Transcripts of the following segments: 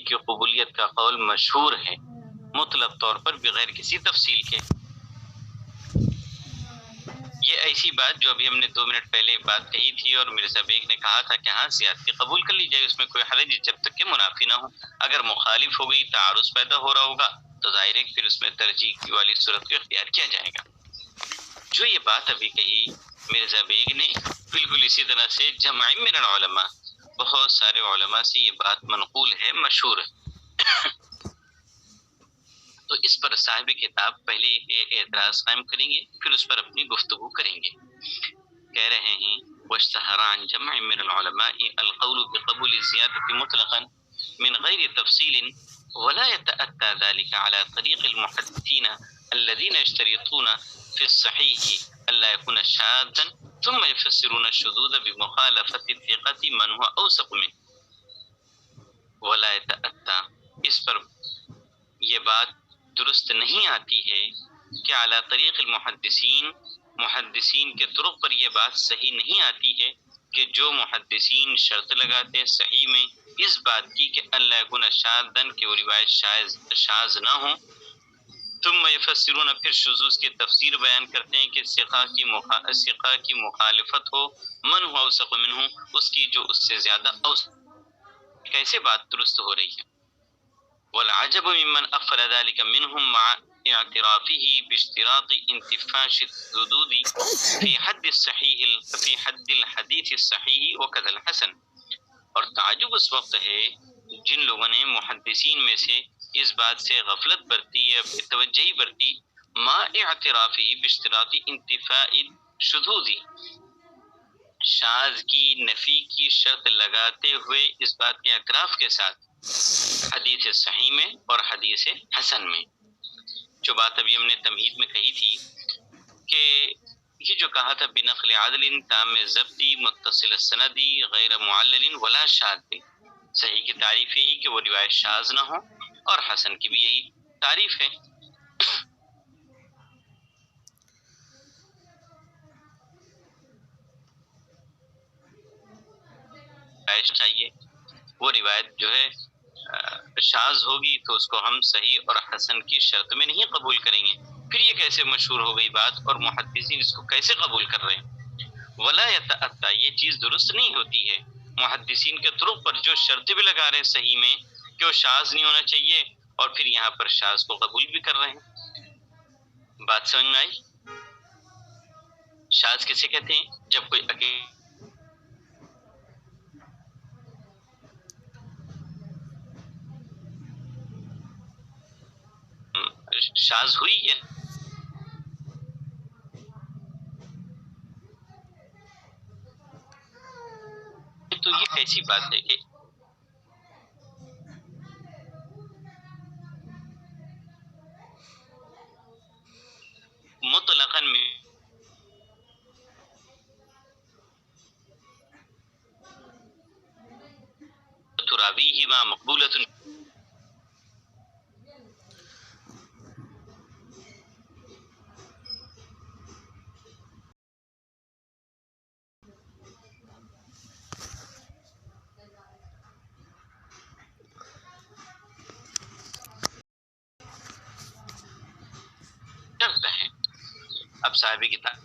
کی قبولیت کا قول مشہور ہے مطلق طور پر بغیر کسی تفصیل کے۔ یہ ایسی بات جو ابھی ہم نے 2 منٹ پہلے بات کہی تھی اور مرزا بیگ نے کہا تھا کہ ہاں زیادتی قبول کر لی جائے، اس میں کوئی حرج جب تک کہ منافی نہ ہو۔ اگر مخالف ہو گئی، تعارض پیدا ہو رہا ہوگا تو ظاہر ہے پھر اس میں ترجیح والی صورت کو اختیار کیا جائے گا۔ جو یہ بات ابھی کہی مرزا بیگ نے، بالکل اسی طرح سے جمع من العلماء، بہت سارے علماء سے یہ بات منقول ہے، مشہور ہے۔ تو اس پر صاحب کتاب پہلے اعتراض قائم کریں گے، پھر اس پر اپنی گفتگو کریں گے۔ کہہ رہے ہیں واشتہر عن جمع من العلماء القول بقبول الزیادة مطلقا من غیر تفصیل ولا يتأتى ذلك على طريق المحدثين الذين يشترطون في الصحيح الا يكون شاذا ثم يفسرون الشذوذ بمخالفة الثقة من هو اوثق منه ولا يتأتى، اس پر یہ بات درست نہیں آتی ہے کہ اعلیٰ طریق المحدثین، محدثین کے طرق پر یہ بات صحیح نہیں آتی ہے کہ جو محدثین شرط لگاتے ہیں صحیح میں اس بات کی کہ اللہ یکون شاذن، کہ وہ روایت شاذ نہ ہو، ثم یفسرون، پھر شذوذ کی تفسیر بیان کرتے ہیں کہ ثقہ کی مخالفت ہو، من ہو اوثق منہ، اس کی جو اس سے زیادہ اوثق۔ کیسے بات درست ہو رہی ہے؟ والعجب ممن أخر ذلك منهم مع اعترافه باشتراط انتفاش الحدود في حد الحديث الصحيح وكذا الحسن۔ اور تعجب اس وقت ہے جن لوگوں نے محدثین میں سے اس بات سے غفلت برتی یا توجہی برتی، مع اعترافه باشتراط انتفاء الشذوذ، شاذ کی نفی کی شرط لگاتے ہوئے اس بات کے اعتراف کے ساتھ حدیث صحیح میں اور حدیث حسن میں۔ جو بات ابھی ہم نے تمہید میں کہی تھی کہ یہ جو کہا تھا بنقل عدل تام ضبطی متصل السندی غیر معلل ولا شاذ، صحیح کی تعریف یہی کہ وہ روایت شاذ نہ ہو، اور حسن کی بھی یہی تعریف ہے۔ چاہیے وہ روایت جو ہے شاذ ہوگی تو اس کو ہم صحیح اور حسن کی شرط میں نہیں قبول کریں گے۔ پھر یہ کیسے مشہور ہو گئی بات اور محدثین اس کو کیسے قبول کر رہے ہیں؟ ولا یتأتی، یہ چیز درست نہیں ہوتی ہے محدثین کے طرق پر جو شرط بھی لگا رہے ہیں صحیح میں کہ وہ شاذ نہیں ہونا چاہیے، اور پھر یہاں پر شاذ کو قبول بھی کر رہے ہیں۔ بات سمجھ میں آئی؟ شاذ کسے کہتے ہیں؟ جب کوئی شاذ ہوئی ہے، تو یہ کیسی بات ہے کہ مطلقاً تراویہما مقبولۃ، شرط ہے۔ اب صاحب کتاب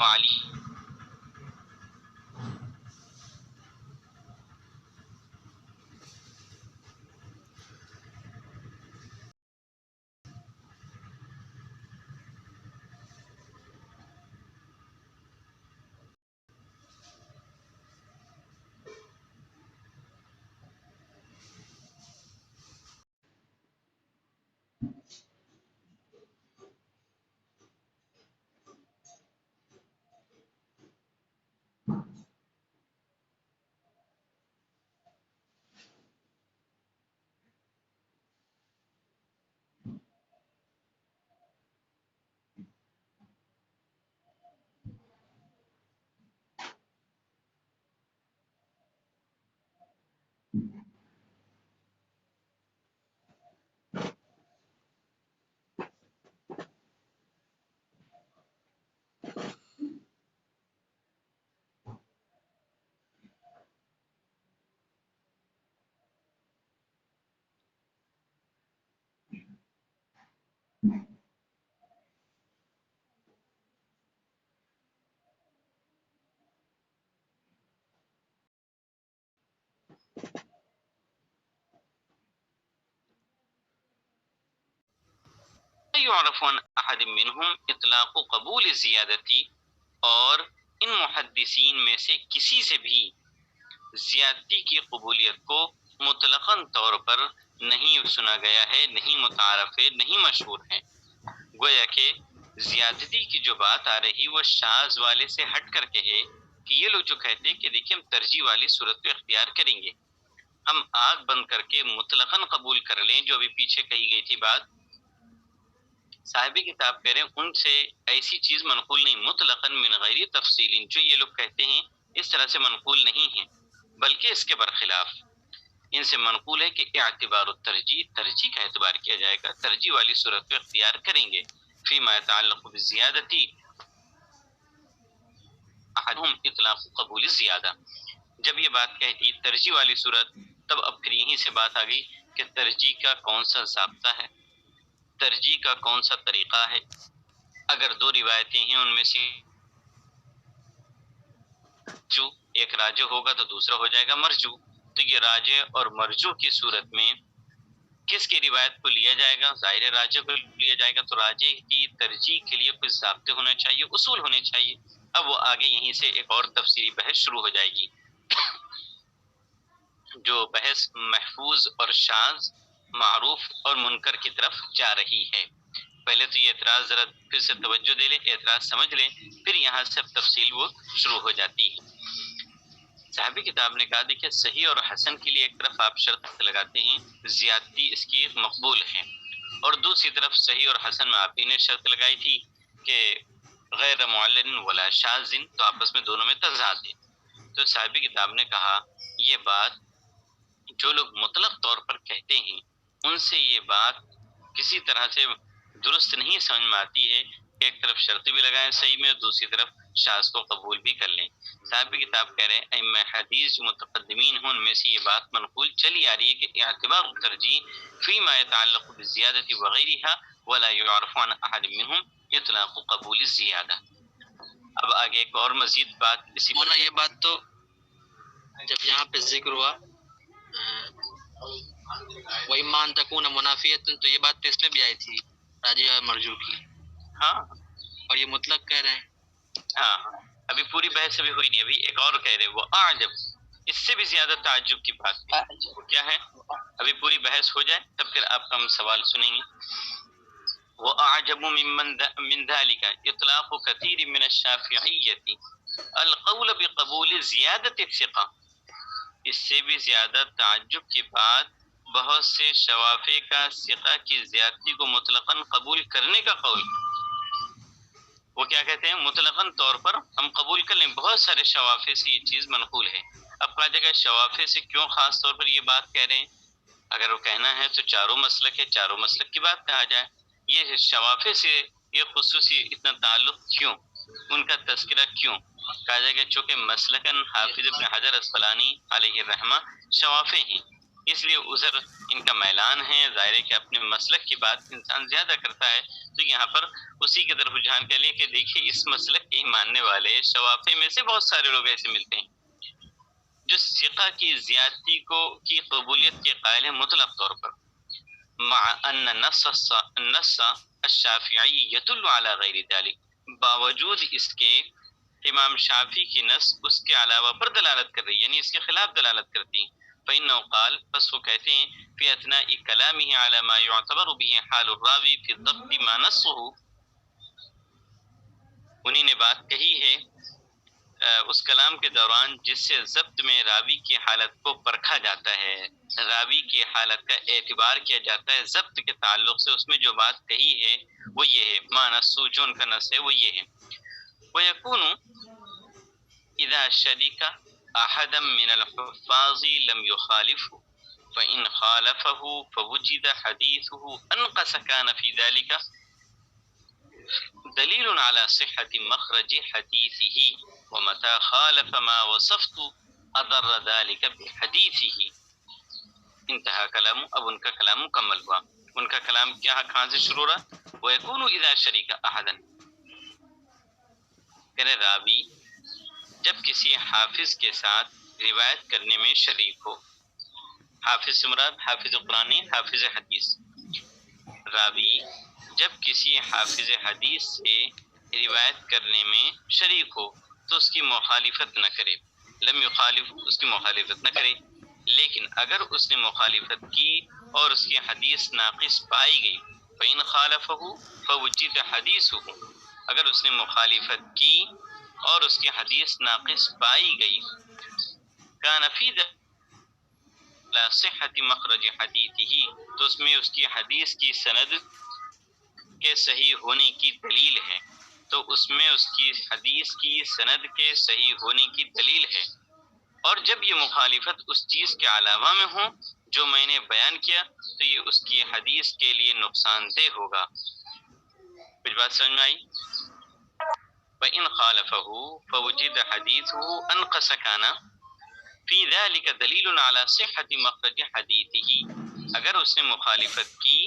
علی يعرف عن احد منهم اطلاق قبول زیادتی، اور ان محدثین میں سے کسی سے بھی زیادتی کی قبولیت کو مطلقاً طور پر نہیں سنا گیا ہے، نہیں متعارف ہے، نہیں مشہور ہے۔ گویا کہ زیادتی کی جو بات آ رہی وہ شاذ والے سے ہٹ کر کے ہے کہ یہ لوگ جو کہتے ہیں کہ دیکھیں ہم ترجیح والی صورت کو اختیار کریں گے، ہم آنکھ بند کر کے مطلقاً قبول کر لیں، جو ابھی پیچھے کہی گئی تھی بات، صاحب کتاب کہہ رہے ہیں ان سے ایسی چیز منقول نہیں، مطلقاً من غیر تفصیل، جو یہ لوگ کہتے ہیں اس طرح سے منقول نہیں ہے، بلکہ اس کے برخلاف ان سے منقول ہے کہ اعتبار الترجیح، ترجیح کا اعتبار کیا جائے گا، ترجیح والی صورت کو اختیار کریں گے، فیما يتعلق بالزیادتی احدهم اطلاق قبول زیادہ۔ جب یہ بات کہتی ترجیح والی صورت، تب اب پھر یہیں سے بات آ گئی کہ ترجیح کا کون سا ضابطہ ہے، ترجیح کا کون سا طریقہ ہے۔ اگر دو روایتیں ہیں ان میں سے جو ایک راجع ہوگا تو دوسرا ہو جائے گا مرجو، تو یہ راجع اور مرجو کی صورت میں کس کی روایت کو لیا جائے گا؟ ظاہر راجع کو لیا جائے گا، تو راجع کی ترجیح کے لیے کچھ ضابطے ہونے چاہیے، اصول ہونے چاہیے۔ اب وہ آگے یہیں سے ایک اور تفصیلی بحث شروع ہو جائے گی، جو بحث محفوظ اور شاذ، معروف اور منکر کی طرف جا رہی ہے۔ پہلے تو یہ اعتراض ذرا پھر سے توجہ دے لیں، اعتراض سمجھ لیں، پھر یہاں سے تفصیل وہ شروع ہو جاتی ہے۔ صاحب کتاب نے کہا دیکھیں صحیح اور حسن کے لیے ایک طرف آپ شرط لگاتے ہیں زیادتی اس کی مقبول ہے، اور دوسری طرف صحیح اور حسن میں آپ ہی نے شرط لگائی تھی کہ غیر معلن ولا شاذ، تو آپس میں دونوں میں تضاد ہے۔ تو صاحب کتاب نے کہا یہ بات جو لوگ مطلق طور پر کہتے ہیں ان سے یہ بات کسی طرح سے درست نہیں سمجھ میں آتی ہے، ایک طرف شرط بھی لگائیں صحیح میں، دوسری طرف شاذ کو قبول بھی کر لیں۔ صاحب کتاب کہہ رہے ہیں ائمہ حدیث جو متقدمین ہیں ان میں سے یہ بات منقول چلی آ رہی ہے کہ اعتبار الترجیح فیما يتعلق بالزیادۃ وغیرها ولا يعرف عن احد منهم اطلاق قبول الزیادہ۔ اب آگے ایک اور مزید بات اسی پر یہ بات تو جب یہاں پہ ذکر ہوا وَإِمَّا أَن تَكُونَ مُنَافِيَةً، تو یہ بات تو اس میں بھی آئی تھی راجع مرجو کی، ہاں، اور یہ مطلق کہہ رہے ہیں، ہاں، ابھی پوری بحث ابھی ہوئی نہیں، ابھی ایک اور کہہ رہے وہ اعجب، اس سے بھی زیادہ تعجب کی بات وہ کیا ہے، ابھی پوری بحث ہو جائے تب پھر آپ ہم سوال سنیں گے۔ وَأَعْجَبُ مِن ذَلِكَ إِطْلَاقُ كَثِيرٍ مِنَ الشَّافِعِيَّةِ الْقَوْلَ بِقَبُولِ زِيَادَةِ الثِّقَةِ، اس سے بھی زیادہ تعجب کی بات بہت سے شوافع کا ثقہ کی زیادتی کو مطلقاً قبول کرنے کا قول۔ وہ کیا کہتے ہیں مطلقاً طور پر ہم قبول کر لیں، بہت سارے شوافع سے یہ چیز منقول ہے۔ اب کہا جائے گا شوافع سے کیوں خاص طور پر یہ بات کہہ رہے ہیں؟ اگر وہ کہنا ہے تو چاروں مسلک ہے، چاروں مسلک کی بات کہا جائے، یہ شوافع سے یہ خصوصی اتنا تعلق کیوں، ان کا تذکرہ کیوں؟ کہا جائے گا چونکہ مسلکن حافظ ابن حجر اسقلانی علیہ الرحمہ شوافع ہیں، اس لیے ادھر ان کا میلان ہے، ظاہر ہے کہ اپنے مسلک کی بات انسان زیادہ کرتا ہے، تو یہاں پر اسی کی طرف رجحان کر لیے کہ دیکھیے اس مسلک کے ماننے والے شوافع میں سے بہت سارے لوگ ایسے ملتے ہیں جو ثقہ کی زیادتی کو کی قبولیت کے قائل ہیں مطلق طور پر، مع ان النص الشافعی یدل علی غیر ذلک، باوجود اس کے امام شافعی کی نص اس کے علاوہ پر دلالت کر رہی، یعنی اس کے خلاف دلالت کرتی ہے۔ فإنه قال، پس وہ کہتے ہیں فی اثناء کلامه على ما يعتبر به حال الراوی فی الضبط ما نصه، انہی نے بات کہی ہے اس کلام کے دوران جس سے ضبط میں راوی کی حالت کو پرکھا جاتا ہے، راوی کی حالت کا اعتبار کیا جاتا ہے ضبط کے تعلق سے، اس میں جو بات کہی ہے وہ یہ ہے، ما نصو، جو ان کا نص ہے وہ یہ ہے۔ وَيَكُونُ إِذَا شَرِكَ أَحَدًا مِنَ الْحُفَّاظِ لَمْ يُخَالِفْهُ فَإِنْ خَالَفَهُ فَوُجِدَ حَدِيثُهُ أَنْقَصَ كَانَ فِي ذَلِكَ دلیل علی صحة مخرج حدیثه ومتى خالف ما وصفت اضر ذلك بحدیثه۔ انتہا کلام، اب ان کا کلام مکمل ہوا۔ ان کا کلام کہاں سے شروع رہا؟ وَيَكُونُ إِذَا شَرِكَ أَحَدًا، کہ راوی جب کسی حافظ کے ساتھ روایت کرنے میں شریک ہو، حافظ سے مراد حافظ قرآن، حافظ حدیث، راوی جب کسی حافظ حدیث سے روایت کرنے میں شریک ہو تو اس کی مخالفت نہ کرے، لم یخالف، اس کی مخالفت نہ کرے، لیکن اگر اس نے مخالفت کی اور اس کی حدیث ناقص پائی گئی، فإن خالفہ فوجد حدیثہ، اگر اس نے مخالفت کی اور اس کی حدیث ناقص پائی گئی، کان فی لا صحت مخرج حدیثہ، تو اس میں اس کی حدیث کی سند کے صحیح ہونے کی دلیل ہے، تو اس میں اس کی حدیث کی سند کے صحیح ہونے کی دلیل ہے۔ اور جب یہ مخالفت اس چیز کے علاوہ میں ہو جو میں نے بیان کیا تو یہ اس کی حدیث کے لیے نقصان دہ ہوگا۔ کچھ بات سمجھ میں آئی؟ وَإِنْ خَالَفَهُ فَوُجِدَ حَدِيثُهُ أَنْقَصَ كَانَ فِي ذَلِكَ دَلِيلٌ عَلَى صِحَّةِ مَخْرَجِ حَدِيثِهِ، اگر اس نے مخالفت کی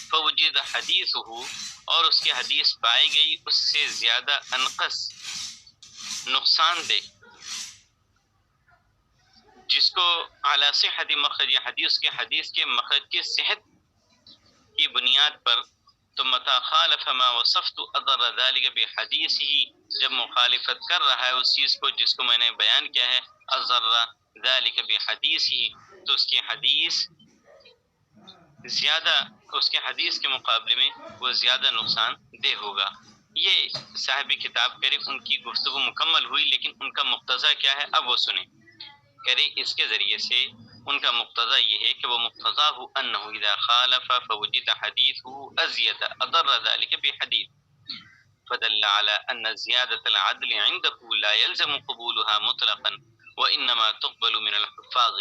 فوجد حدیثہ اور اس کی حدیث پائی گئی اس سے زیادہ انقص، نقصان دہ، جس کو اعلی صحت مخرج حدیث کے حدیث کے مخرج کی صحت کی بنیاد پر، تو متى خالف ما وصفت اضر ذلك بحدیثه، جب مخالفت کر رہا ہے اس چیز کو جس کو میں نے بیان کیا ہے، اضر ذلك بحدیثه، تو اس کی حدیث زیادہ، اس کے حدیث کے مقابلے میں وہ زیادہ نقصان دہ ہوگا۔ یہ صاحب کتاب کرے ان کی گفتگو مکمل ہوئی، لیکن ان کا مقتضی کیا ہے اب وہ سنیں۔ کرے اس کے ذریعے سے ان کا مقتضی یہ ہے کہ وہ مقتضاہ انہ اذا خالف فوجد حدیثه ازید اضر ذلك بحدیث، فدل على ان زیادة العدل عنده لا يلزم قبولها مطلقا وانما تقبل من الحفاظ،